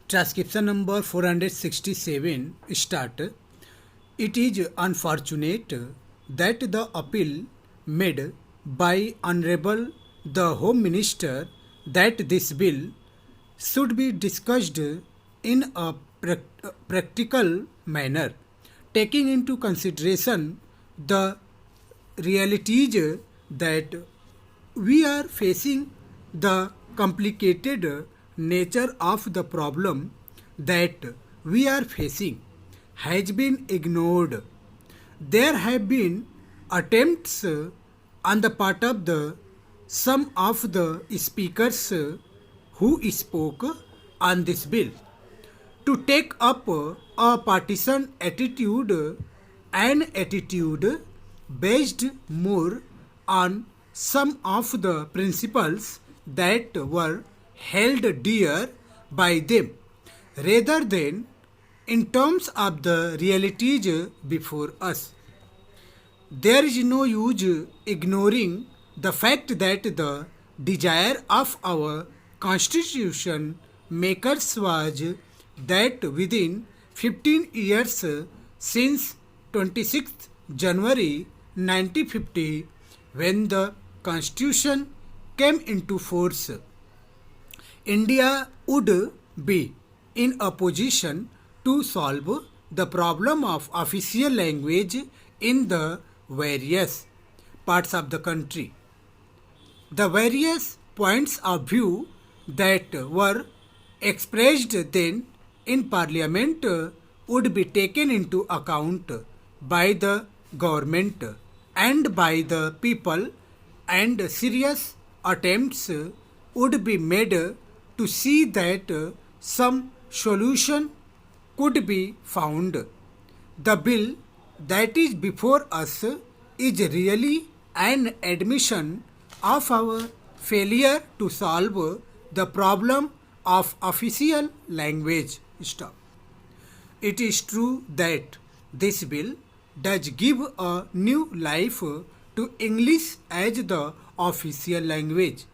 Transcription number 467 start. It is unfortunate that the appeal made by Honorable the Home Minister that this bill should be discussed in a practical manner, taking into consideration the realities that we are facing, the complicated nature of the problem that we are facing has been ignored. There have been attempts on the part of some of the speakers who spoke on this bill to take up a partisan attitude, an attitude based more on some of the principles that were held dear by them rather than in terms of the realities before us. There is no use ignoring the fact that the desire of our constitution makers was that within 15 years since 26th January 1950, when the constitution came into force, India would be in a position to solve the problem of official language in the various parts of the country. The various points of view that were expressed then in Parliament would be taken into account by the government and by the people, and serious attempts would be made to see that some solution could be found. The bill that is before us is really an admission of our failure to solve the problem of official language. Stop. It is true that this bill does give a new life to English as the official language,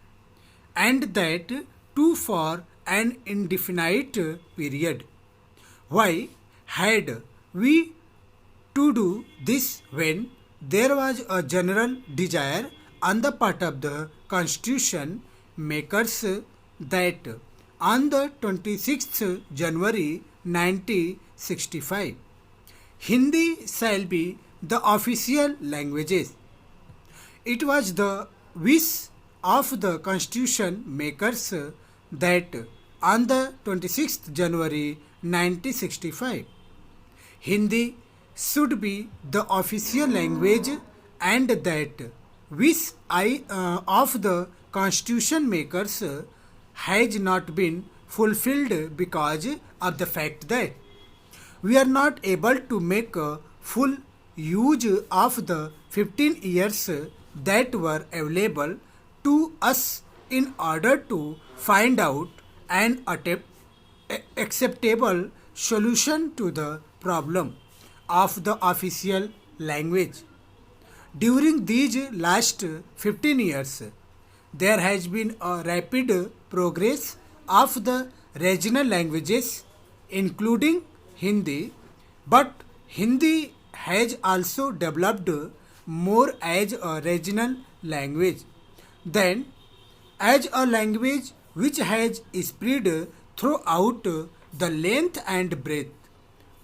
and that too for an indefinite period. Why had we to do this when there was a general desire on the part of the constitution makers that on the 26th January 1965, Hindi shall be the official languages? It was the wish of the constitution makers that on the 26th January 1965, Hindi should be the official language, and that wish of the constitution makers has not been fulfilled because of the fact that we are not able to make a full use of the 15 years that were available to us in order to find out an acceptable solution to the problem of the official language. During these last 15 years, there has been a rapid progress of the regional languages, including Hindi, but Hindi has also developed more as a regional language than as a language which has spread throughout the length and breadth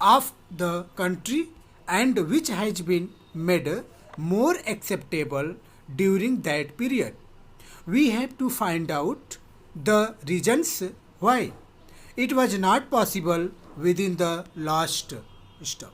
of the country, and which has been made more acceptable during that period. We have to find out the reasons why it was not possible within the last step.